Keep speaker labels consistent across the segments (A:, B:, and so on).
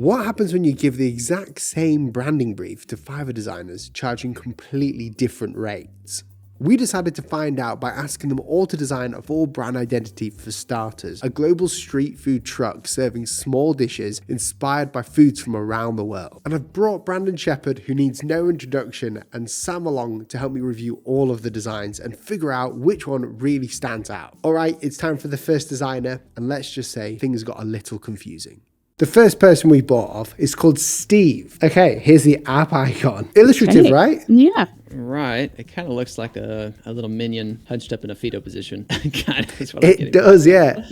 A: What happens when you give the exact same branding brief to Fiverr designers charging completely different rates? We decided to find out by asking them all to design a full brand identity for starters, a global street food truck serving small dishes inspired by foods from around the world. And I've brought Brandon Shepard, who needs no introduction, and Sam along to help me review all of the designs and figure out which one really stands out. Alright, it's time for the first designer, and let's just say things got a little confusing. The first person we bought off is called Steve. Okay, here's the app icon. Illustrative, right?
B: Yeah.
C: Right. It kind of looks like a little minion hunched up in a fetal position. kind of is what
A: It does, yeah.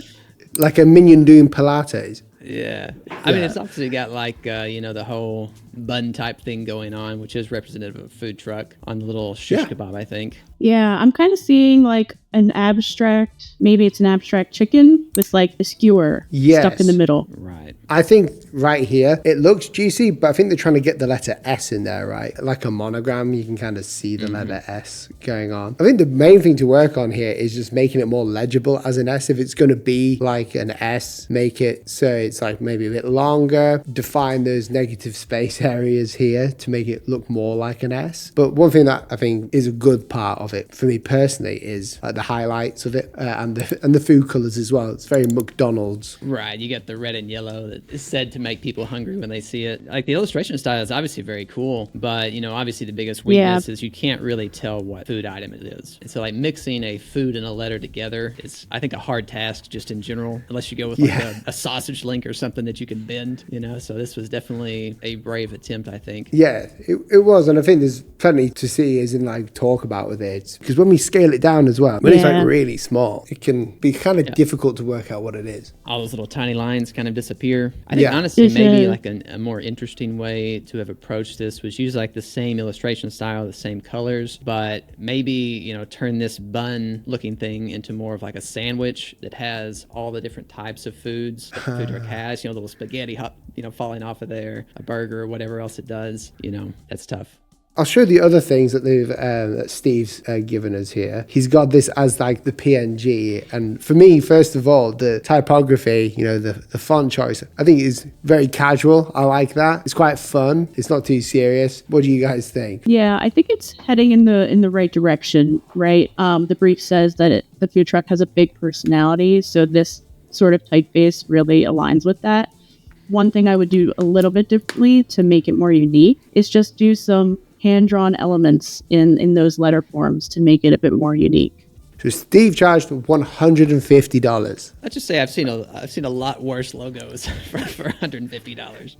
A: Like a minion doing Pilates.
C: Yeah. I mean, it's obviously got like, the whole bun type thing going on, which is representative of a food truck on the little shish kebab, I think.
B: Yeah, I'm kind of seeing like an abstract, maybe it's an abstract chicken with like a skewer stuck in the middle.
C: Right.
A: I think right here, it looks juicy, but I think they're trying to get the letter S in there, right? Like a monogram, you can kind of see the letter S going on. I think the main thing to work on here is just making it more legible as an S. If it's going to be like an S, make it so it's like maybe a bit longer, define those negative space areas here to make it look more like an S. But one thing that I think is a good part of it for me personally is like the highlights of it and the food colors as well. It's very McDonald's.
C: Right. You got the red and yellow that is said to make people hungry when they see it. Like the illustration style is obviously very cool, but obviously the biggest weakness is you can't really tell what food item it is. And so like mixing a food and a letter together is, I think, a hard task just in general, unless you go with like a sausage link or something that you can bend, so this was definitely a brave attempt, I think.
A: Yeah, it was, and I think there's plenty to see as in like talk about with it, because when we scale it down as well, when it's like really small, it can be kind of difficult to work out what it is.
C: All those little tiny lines kind of disappear. I think honestly maybe like a more interesting way to have approached this was use like the same illustration style, the same colors, but maybe turn this bun looking thing into more of like a sandwich that has all the different types of foods that the food truck has, little spaghetti falling off of there, a burger, whatever else it does. That's tough.
A: I'll show the other things that that Steve's given us here. He's got this as like the PNG, and for me, first of all, the typography, the font choice, I think is very casual. I like that. It's quite fun. It's not too serious. What do you guys think?
B: Yeah, I think it's heading in the right direction, right? The brief says that the food truck has a big personality, so this sort of typeface really aligns with that. One thing I would do a little bit differently to make it more unique is just do some hand-drawn elements in those letter forms to make it a bit more unique.
A: So Steve charged $150.
C: Let's just say I've seen a lot worse logos for $150.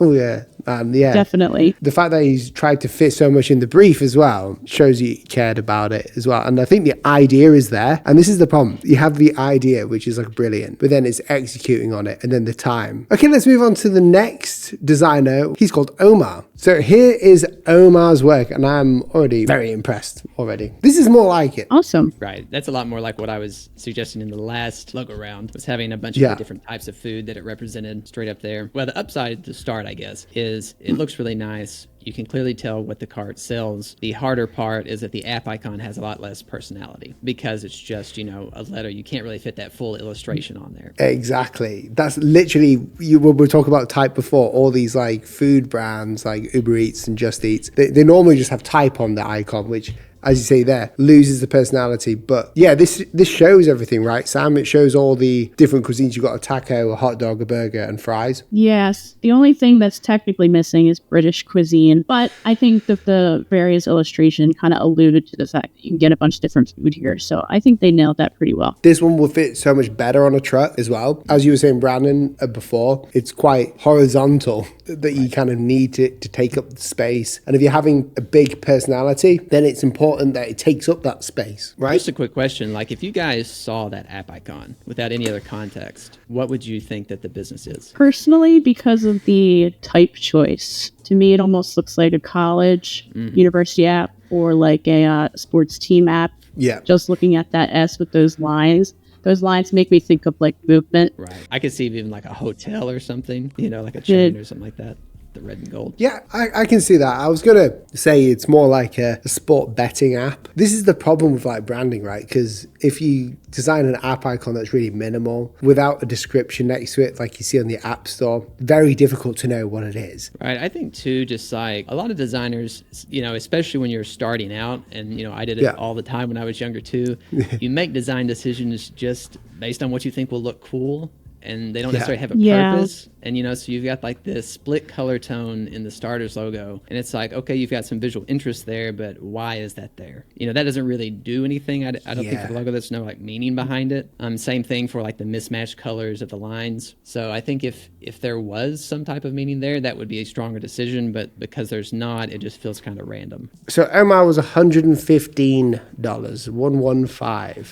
A: Oh yeah, man, yeah,
B: definitely.
A: The fact that he's tried to fit so much in the brief as well shows he cared about it as well. And I think the idea is there, and this is the problem. You have the idea, which is like brilliant, but then it's executing on it, and then the time. Okay, let's move on to the next designer. He's called Omar. So here is Omar's work, and I'm already very impressed already. This is more like it.
B: Awesome.
C: Right. That's a lot more like what I was suggesting in the last logo round, was having a bunch of the different types of food that it represented straight up there. Well, the upside to start, I guess, is it looks really nice. You can clearly tell what the cart sells. The harder part is that the app icon has a lot less personality because it's just, a letter. You can't really fit that full illustration on there.
A: Exactly. That's literally, when we talk about type before, all these like food brands like Uber Eats and Just Eats, they normally just have type on the icon, which, as you say there, loses the personality. But yeah, this shows everything, right, Sam? It shows all the different cuisines. You've got a taco, a hot dog, a burger, and fries.
B: Yes. The only thing that's technically missing is British cuisine. But I think that the various illustration kind of alluded to the fact that you can get a bunch of different food here. So I think they nailed that pretty well.
A: This one will fit so much better on a truck as well. As you were saying, Brandon, before, it's quite horizontal that you kind of need to take up the space. And if you're having a big personality, then it's important that it takes up that space, right?
C: Just a quick question. Like, if you guys saw that app icon without any other context, what would you think that the business is?
B: Personally, because of the type choice, to me, it almost looks like a college, university app, or like a sports team app.
A: Yeah.
B: Just looking at that S with those lines. Those lines make me think of like movement.
C: Right. I could see even like a hotel or something, like a chain or something like that. the red and gold.
A: Yeah, I can see that. I was going to say it's more like a sport betting app. This is the problem with like branding, right? Because if you design an app icon that's really minimal without a description next to it, like you see on the App Store, very difficult to know what it is.
C: Right. I think too, just like a lot of designers, especially when you're starting out, and I did it all the time when I was younger too, you make design decisions just based on what you think will look cool, and they don't necessarily have a purpose. And so you've got like this split color tone in the starters logo, and it's like, okay, you've got some visual interest there, but why is that there? That doesn't really do anything. I don't think for the logo there's no like meaning behind it. Same thing for like the mismatched colors of the lines. So I think if there was some type of meaning there, that would be a stronger decision, but because there's not, it just feels kind of random.
A: So Omar was $115, 115.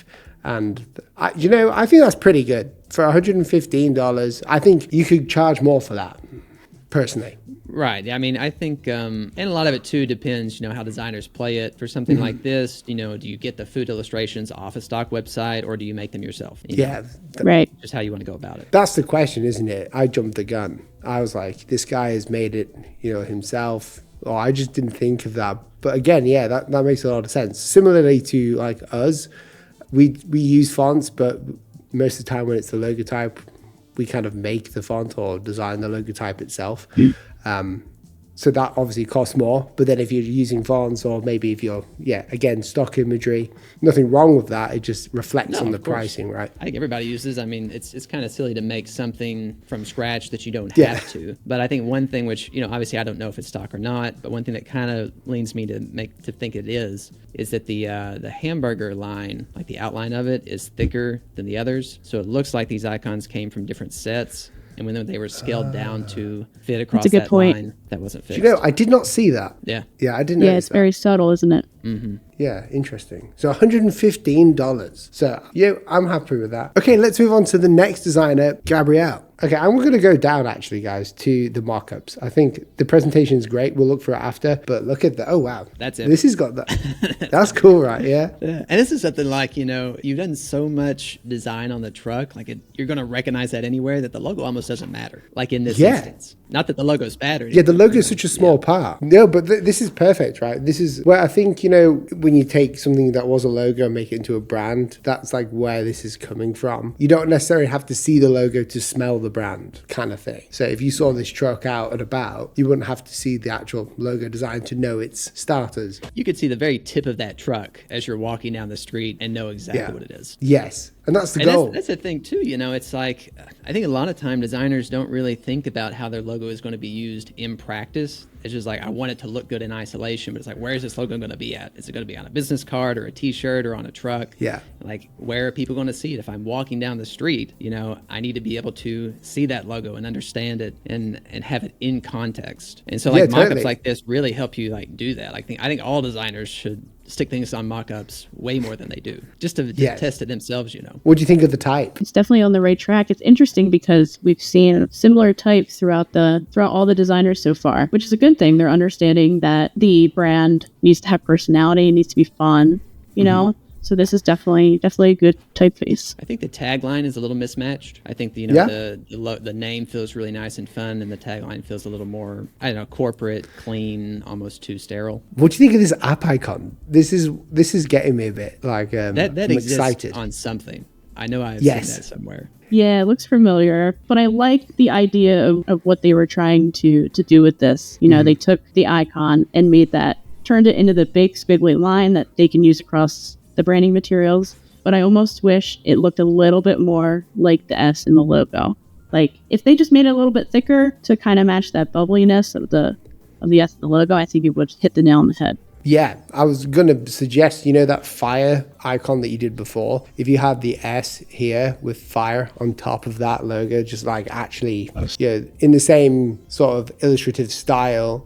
A: And I think that's pretty good. For $115, I think you could charge more for that, personally.
C: Right. I mean, I think, and a lot of it too depends, how designers play it. For something like this, do you get the food illustrations off a stock website, or do you make them yourself?
B: Right.
C: Just how you want to go about it.
A: That's the question, isn't it? I jumped the gun. I was like, this guy has made it, himself. Or I just didn't think of that. But again, that makes a lot of sense. Similarly to like us, we use fonts, but most of the time when it's the logo type, we kind of make the font or design the logo type itself. So that obviously costs more. But then if you're using fonts, or maybe if you're, again, stock imagery, nothing wrong with that. It just reflects on the pricing, right?
C: I think everybody uses. I mean, it's kind of silly to make something from scratch that you don't have to. But I think one thing which, obviously I don't know if it's stock or not, but one thing that kind of leans me to think it is that the hamburger line, like the outline of it, is thicker than the others. So it looks like these icons came from different sets. And when they were scaled down to fit across that line, that wasn't fixed.
A: I did not see that.
C: Yeah,
A: I didn't know.
B: Yeah, it's very subtle, isn't it?
C: Mm-hmm.
A: Yeah, interesting. So $115. So, I'm happy with that. Okay, let's move on to the next designer, Gabrielle. Okay, I'm going to go down actually, guys, to the mockups. I think the presentation is great. We'll look for it after. But look at that. Oh, wow.
C: That's it.
A: This has got that. That's cool, right? Yeah.
C: And this is something like, you've done so much design on the truck, like you're going to recognize that anywhere, that the logo almost doesn't matter. Like in this instance. Not that the logo's bad or anything.
A: Yeah, the logo is such a small part. No, but this is perfect, right? This is where I think, when you take something that was a logo and make it into a brand, that's like where this is coming from. You don't necessarily have to see the logo to smell the brand kind of thing. So if you saw this truck out and about, you wouldn't have to see the actual logo design to know its starters.
C: You could see the very tip of that truck as you're walking down the street and know exactly what it is.
A: Yes. And that's the goal.
C: That's the thing too, it's like, I think a lot of time designers don't really think about how their logo is going to be used in practice. It's just like, I want it to look good in isolation, but it's like, where is this logo going to be at? Is it going to be on a business card or a t-shirt or on a truck?
A: Yeah.
C: Like, where are people going to see it? If I'm walking down the street, I need to be able to see that logo and understand it and have it in context. And so like mockups like this really help you like do that. I think all designers should stick things on mockups way more than they do, just to test it themselves,
A: What do you think of the type?
B: It's definitely on the right track. It's interesting because we've seen similar types throughout all the designers so far, which is a good thing. They're understanding that the brand needs to have personality, needs to be fun, So this is definitely a good typeface.
C: I think the tagline is a little mismatched. I think the name feels really nice and fun, and the tagline feels a little more, corporate, clean, almost too sterile.
A: What do you think of this app icon? This is getting me a bit like that
C: I'm exists
A: excited
C: on something. I know I've seen that somewhere.
B: Yeah, it looks familiar, but I like the idea of what they were trying to do with this. They took the icon and turned it into the big squiggly line that they can use across the branding materials, but I almost wish it looked a little bit more like the S in the logo. Like if they just made it a little bit thicker to kind of match that bubbliness of the S in the logo, I think it would hit the nail on the head.
A: Yeah, I was going to suggest, that fire icon that you did before, if you had the S here with fire on top of that logo, just like actually in the same sort of illustrative style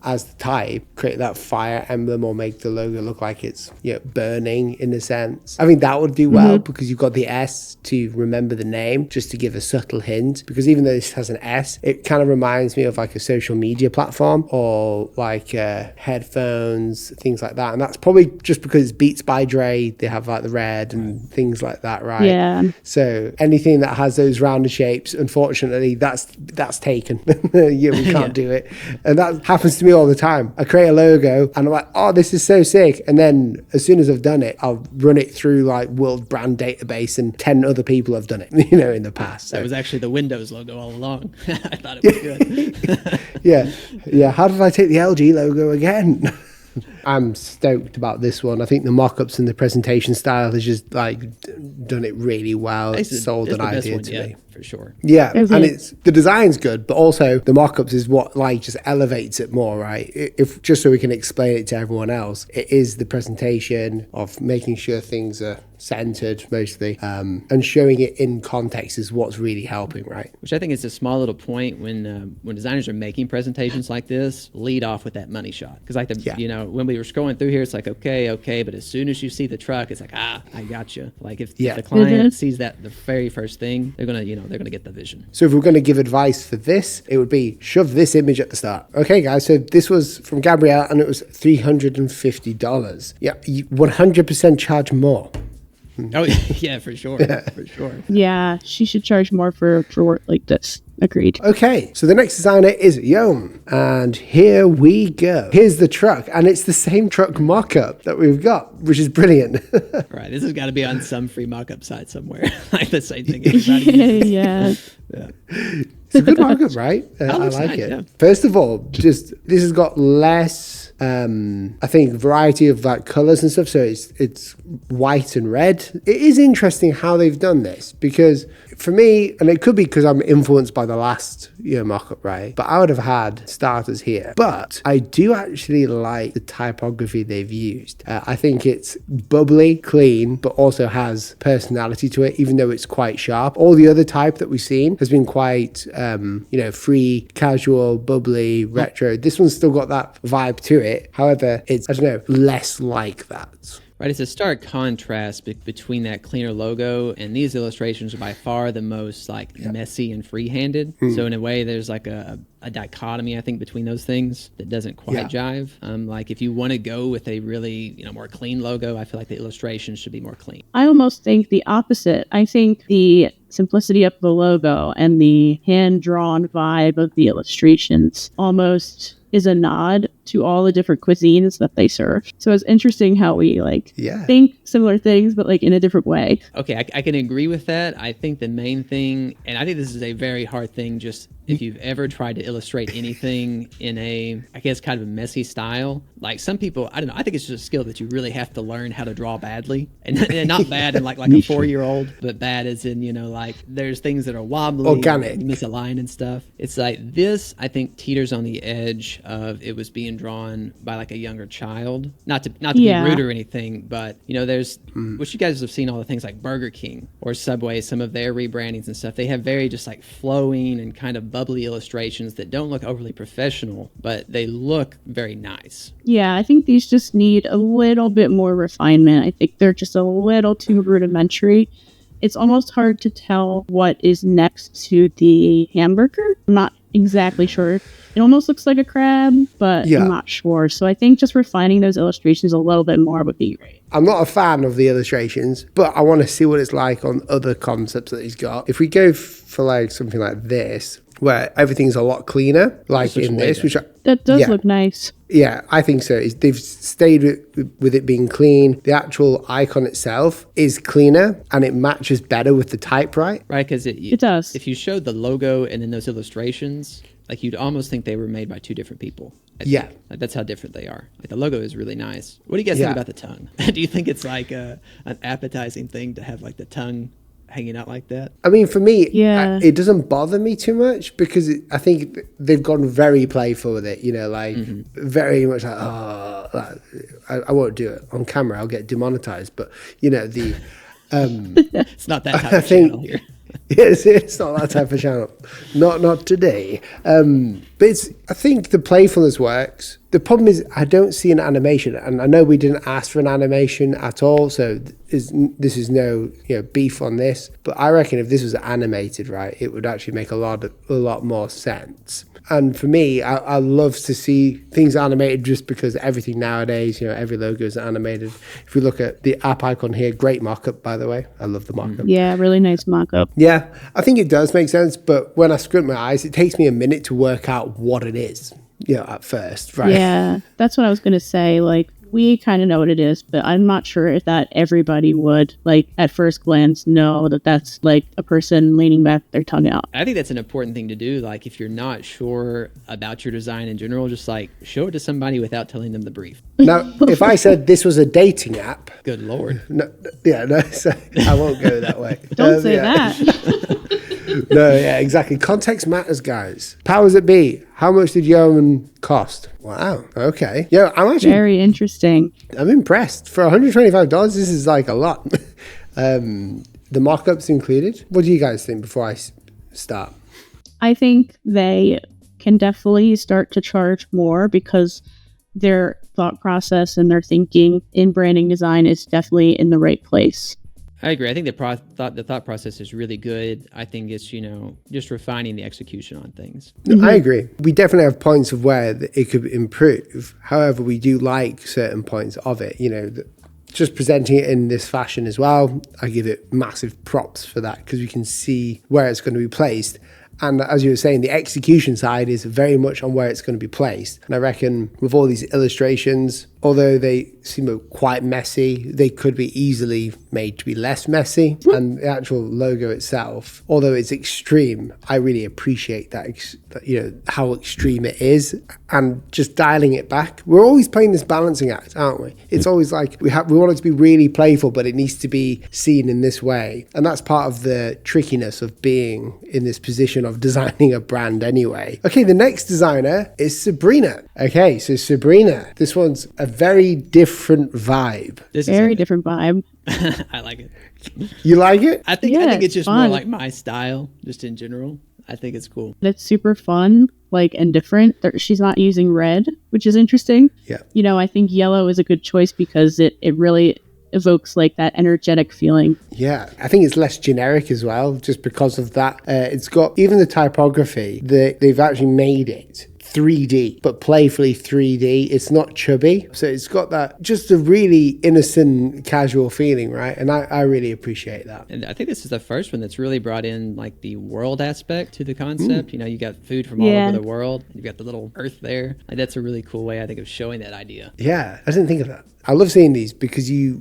A: as the type, create that fire emblem or make the logo look like it's burning in a sense. I think that would do well because you've got the S to remember the name, just to give a subtle hint, because even though this has an S, it kind of reminds me of like a social media platform or like headphones Patersons, things like that. And that's probably just because it's Beats by Dre. They have like the red and things like that, right?
B: Yeah.
A: So anything that has those rounded shapes, unfortunately, that's taken. Yeah, we can't do it. And that happens to me all the time. I create a logo and I'm like, oh, this is so sick. And then as soon as I've done it, I'll run it through like World Brand Database and 10 other people have done it, in the past. So.
C: That was actually the Windows logo all along. I thought it was good.
A: Yeah. How did I take the LG logo again? I'm stoked about this one. I think the mock-ups and the presentation style has just like done it really well. It's sold an idea to me.
C: For sure.
A: Yeah, and it's the design's good, but also the mock-ups is what like just elevates it more, right? If just so we can explain it to everyone else, it is the presentation of making sure things are centered mostly, and showing it in context is what's really helping, right?
C: Which I think is a small little point when designers are making presentations like this, lead off with that money shot. Because like when we were scrolling through here, it's like okay, but as soon as you see the truck, it's like I got you. Like if the client sees that the very first thing, they're gonna get the vision.
A: So if we're going to give advice for this, it would be shove this image at the start. Okay, guys. So this was from Gabrielle, and it was $350. Yeah, you 100% charge more.
C: Oh yeah, for sure, for sure.
B: Yeah, she should charge more for work like this. Agreed.
A: Okay, so the next designer is Yom, and here we go. Here's the truck, and it's the same truck mock-up that we've got, which is brilliant.
C: Right, this has got to be on some free mock-up site somewhere. Like the same thing. Yeah.
A: It's a good mock-up, right? I like it. Yeah. First of all, this has got less, I think, variety of like colors and stuff. So it's white and red. It is interesting how they've done this, because for me, and it could be because I'm influenced by the last mock-up, right? But I would have had starters here. But I do actually like the typography they've used. I think it's bubbly, clean, but also has personality to it, even though it's quite sharp. All the other type that we've seen has been quite, free, casual, bubbly, retro. This one's still got that vibe to it. However, it's, less like that.
C: Right, it's a stark contrast between that cleaner logo, and these illustrations are by far the most messy and free-handed. So in a way, there's like a dichotomy, I think, between those things that doesn't quite jive. Like if you want to go with a really more clean logo, I feel like the illustrations should be more clean.
B: I almost think the opposite. I think the simplicity of the logo and the hand-drawn vibe of the illustrations almost is a nod to all the different cuisines that they serve. So it's interesting how we think similar things, but in a different way.
C: Okay, I can agree with that. I think the main thing, and I think this is a very hard thing, just if you've ever tried to illustrate anything in a, I guess, kind of a messy style. Like some people, I don't know, I think it's just a skill that you really have to learn how to draw badly. And not bad in like a 4-year-old, but bad as in, there's things that are wobbly,
A: organic,
C: misaligned and stuff. It's like this, I think, teeters on the edge of it was being drawn by like a younger child. Not to be rude or anything, but there's which you guys have seen all the things like Burger King or Subway, some of their rebrandings and stuff. They have very just like flowing and kind of bubbly illustrations that don't look overly professional, but they look very nice.
B: Yeah, I think these just need a little bit more refinement. I think they're just a little too rudimentary. It's almost hard to tell what is next to the hamburger. I'm not exactly sure. It almost looks like a crab, but I'm not sure. So I think just refining those illustrations a little bit more would be great.
A: I'm not a fan of the illustrations, but I want to see what it's like on other concepts that he's got. If we go for like something like this, where everything's a lot cleaner, like in this,
B: that does look nice.
A: Yeah, I think so. They've stayed with it being clean. The actual icon itself is cleaner, and it matches better with the type, right?
C: Right, because
B: it does.
C: If you showed the logo and then those illustrations, like you'd almost think they were made by two different people.
A: Yeah.
C: Like that's how different they are. Like the logo is really nice. What do you guys think about the tongue? Do you think it's like an appetizing thing to have like the tongue hanging out like that?
A: I mean, for me, it doesn't bother me too much because I think they've gone very playful with it, very much like, I won't do it on camera, I'll get demonetized. But, the...
C: it's not that type of channel here.
A: Yes, it's not that type of channel. Not today. But I think the playfulness works. The problem is I don't see an animation, and I know we didn't ask for an animation at all, so this is no beef on this. But I reckon if this was animated, right, it would actually make a lot more sense. And for me, I love to see things animated just because everything nowadays, every logo is animated. If we look at the app icon here, great mock-up, by the way. I love the mock-up.
B: Yeah, really nice mock-up.
A: Yeah, I think it does make sense, but when I squint my eyes, it takes me a minute to work out what it is, at first, right?
B: Yeah, that's what I was going to say. Like, we kind of know what it is, but I'm not sure if that everybody would, like, at first glance know that that's, like, a person leaning back their tongue out.
C: I think that's an important thing to do. Like, if you're not sure about your design in general, just, like, show it to somebody without telling them the brief.
A: Now, if I said this was a dating app...
C: Good Lord.
A: So I won't go that way.
B: Don't say that.
A: No, yeah, exactly. Context matters, guys. Powers that be. How much did Yeoman cost? Wow. Okay. I'm actually
B: very interesting.
A: I'm impressed. For $125, this is like a lot. The mock-ups included. What do you guys think before I start?
B: I think they can definitely start to charge more because their thought process and their thinking in branding design is definitely in the right place.
C: I agree. I think the thought process is really good. I think it's, just refining the execution on things.
A: I agree. We definitely have points of where it could improve. However, we do like certain points of it, just presenting it in this fashion as well. I give it massive props for that because we can see where it's going to be placed. And as you were saying, the execution side is very much on where it's going to be placed. And I reckon with all these illustrations, although they seem quite messy, they could be easily made to be less messy. And the actual logo itself, although it's extreme, I really appreciate that, how extreme it is. And just dialing it back. We're always playing this balancing act, aren't we? It's always like we want it to be really playful, but it needs to be seen in this way. And that's part of the trickiness of being in this position of designing a brand anyway. Okay, the next designer is Sabrina. Okay, so Sabrina, this one's a very different vibe.
B: Very different vibe.
C: I like it.
A: You like it?
C: I think it's just more like my style, just in general. I think it's cool.
B: It's super fun, and different. She's not using red, which is interesting.
A: Yeah.
B: I think yellow is a good choice because it really evokes that energetic feeling.
A: Yeah, I think it's less generic as well, just because of that. It's got even the typography. They've actually made it 3D, but playfully 3D. It's not chubby, so it's got that just a really innocent, casual feeling, right? And I really appreciate that.
C: And I think this is the first one that's really brought in the world aspect to the concept. You got food from all over the world. You've got the little earth there. That's a really cool way, I think, of showing that idea.
A: Yeah, I didn't think of that. I love seeing these because you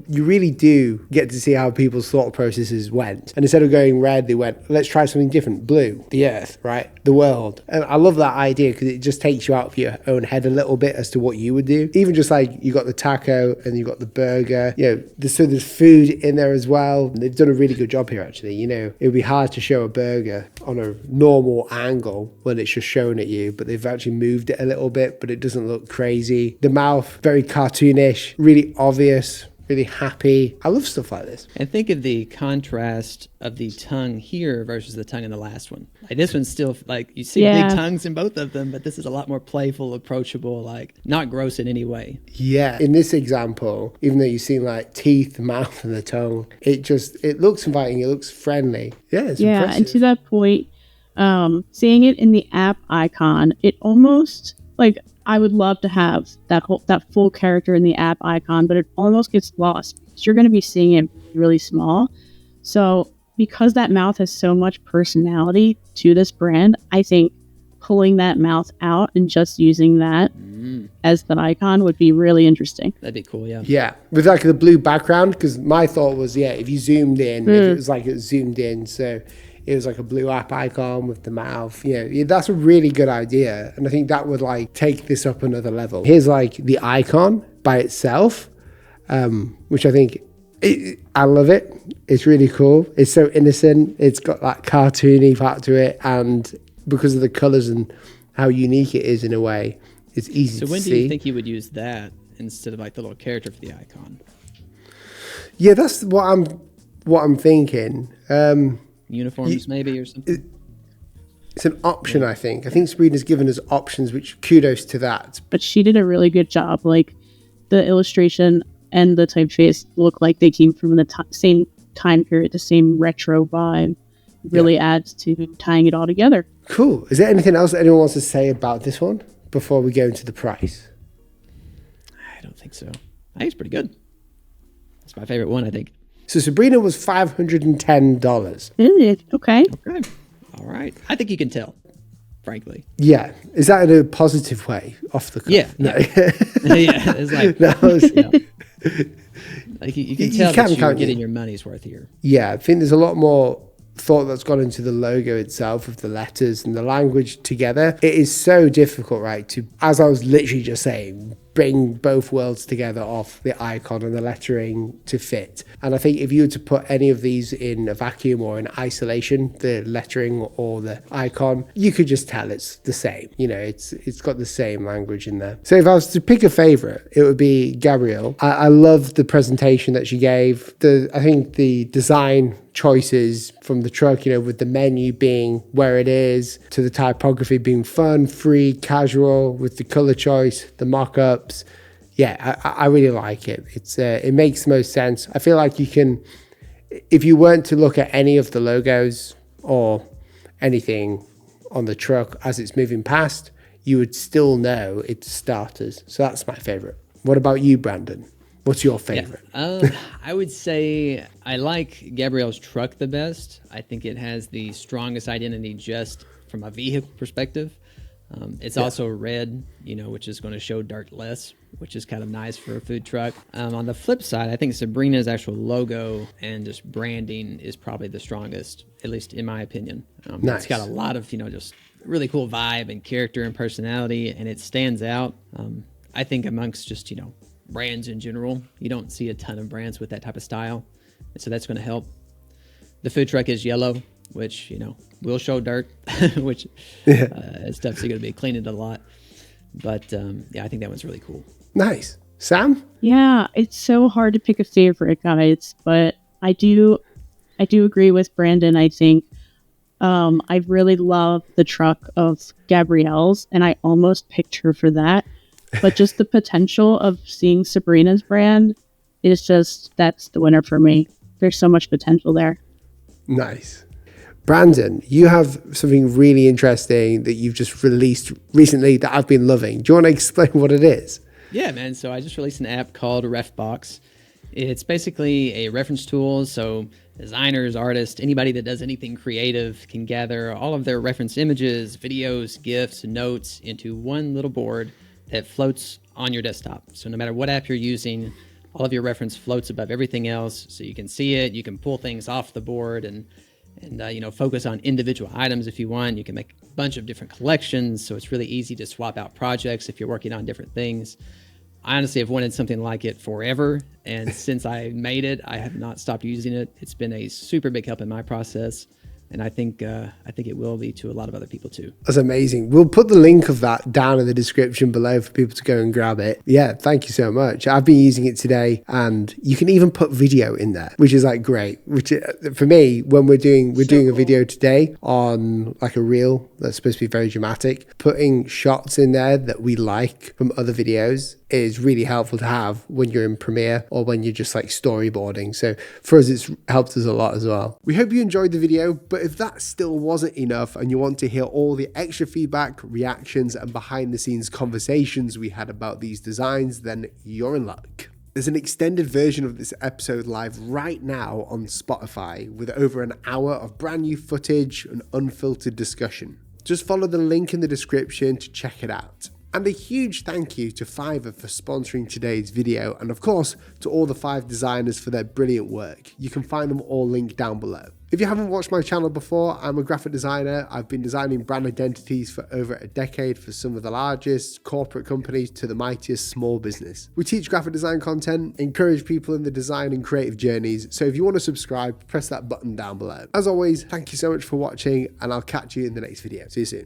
A: really do get to see how people's thought processes went. And instead of going red, they went, let's try something different. Blue, the earth, right? The world. And I love that idea because it just takes you out of your own head a little bit as to what you would do. Even just you got the taco and you got the burger, there's food in there as well. And they've done a really good job here, actually. It would be hard to show a burger on a normal angle when it's just shown at you, but they've actually moved it a little bit, but it doesn't look crazy. The mouth, very cartoonish, really obvious. Really happy. I love stuff like this.
C: And think of the contrast of the tongue here versus the tongue in the last one. This one's still you see big tongues in both of them, but this is a lot more playful, approachable, not gross in any way.
A: Yeah. In this example, even though you've seen teeth, mouth, and the tongue, it looks inviting. It looks friendly. Yeah, it's impressive.
B: And to that point, seeing it in the app icon, it almost I would love to have that full character in the app icon, but it almost gets lost because you're going to be seeing it really small. So because that mouth has so much personality to this brand, I think pulling that mouth out and just using that as the icon would be really interesting.
C: That'd be cool, yeah.
A: Yeah, with the blue background, because my thought was, if you zoomed in, if it was it zoomed in, so it was a blue app icon with the mouth. Yeah, that's a really good idea. And I think that would take this up another level. Here's the icon by itself, which I think, I love it. It's really cool. It's so innocent. It's got that cartoony part to it. And because of the colors and how unique it is in a way, it's easy to see.
C: So when do you think you would use that instead of the little character for the icon?
A: Yeah, that's what I'm thinking.
C: Uniforms maybe or something?
A: It's an option, I think. I think Sabrina's given us options, which kudos to that.
B: But she did a really good job. The illustration and the typeface look like they came from the same time period, the same retro vibe. really adds to tying it all together.
A: Cool. Is there anything else that anyone wants to say about this one before we go into the price?
C: I don't think so. I think it's pretty good. It's my favorite one, I think.
A: So Sabrina was $510.
B: Okay.
C: Okay. All right. I think you can tell, frankly.
A: Yeah. Is that in a positive way? Off the cuff?
C: Yeah.
A: No.
C: Yeah. It's like, like you can tell that you're getting your money's worth here.
A: Yeah. I think there's a lot more thought that's gone into the logo itself, of the letters and the language together. It is so difficult, right, to, as I was literally just saying, bring both worlds together off the icon and the lettering to fit. And I think if you were to put any of these in a vacuum or in isolation, the lettering or the icon, you could just tell it's the same. You know, it's got the same language in there. So if I was to pick a favorite, it would be Gabrielle. I love the presentation that she gave. I think the design choices from the truck, you know, with the menu being where it is, to the typography being fun, free, casual, with the color choice, the mock-ups. Yeah, I really like it. It makes the most sense. I feel like you can, if you weren't to look at any of the logos or anything on the truck as it's moving past, you would still know it's starters. So that's my favorite. What about you, Brandon? What's your favorite?
C: Yeah. I would say I like Gabrielle's truck the best. I think it has the strongest identity just from a vehicle perspective. It's also red, you know, which is going to show dirt less, which is kind of nice for a food truck. On the flip side, I think Sabrina's actual logo and just branding is probably the strongest, at least in my opinion.
A: Nice.
C: It's got a lot of, you know, just really cool vibe and character and personality, and it stands out. I think amongst just, you know, brands in general, you don't see a ton of brands with that type of style, and so that's going to help. The food truck is yellow, which, you know, will show dirt, which stuff's going to be cleaning it a lot. But yeah, I think that one's really cool.
A: Nice. Sam?
B: Yeah, it's so hard to pick a favorite, guys, but I do agree with Brandon. I think I really love the truck of Gabrielle's, and I almost picked her for that. But just the potential of seeing Sabrina's brand is just, that's the winner for me. There's so much potential there.
A: Nice. Brandon, you have something really interesting that you've just released recently that I've been loving. Do you want to explain what it is?
C: Yeah, man. So I just released an app called Refbox. It's basically a reference tool. So designers, artists, anybody that does anything creative can gather all of their reference images, videos, GIFs, and notes into one little board that floats on your desktop. So no matter what app you're using, all of your reference floats above everything else, so you can see it. You can pull things off the board and you know, focus on individual items if you want. You can make a bunch of different collections, so it's really easy to swap out projects if you're working on different things. I honestly have wanted something like it forever, and since I made it, I have not stopped using it. It's been a super big help in my process, and I think it will be to a lot of other people too.
A: That's amazing. We'll put the link of that down in the description below for people to go and grab it. Yeah, thank you so much. I've been using it today, and you can even put video in there, which is like great. Which for me, when we're doing a video today on like a reel that's supposed to be very dramatic, putting shots in there that we like from other videos is really helpful to have when you're in Premiere or when you're just like storyboarding. So for us, it's helped us a lot as well. We hope you enjoyed the video, but if that still wasn't enough and you want to hear all the extra feedback, reactions, and behind the scenes conversations we had about these designs, then you're in luck. There's an extended version of this episode live right now on Spotify with over an hour of brand new footage and unfiltered discussion. Just follow the link in the description to check it out. And a huge thank you to Fiverr for sponsoring today's video, and of course to all the 5 designers for their brilliant work. You can find them all linked down below. If you haven't watched my channel before, I'm a graphic designer. I've been designing brand identities for over a decade for some of the largest corporate companies to the mightiest small business. We teach graphic design content, encourage people in the design and creative journeys, so if you want to subscribe, press that button down below. As always, thank you so much for watching, and I'll catch you in the next video. See you soon.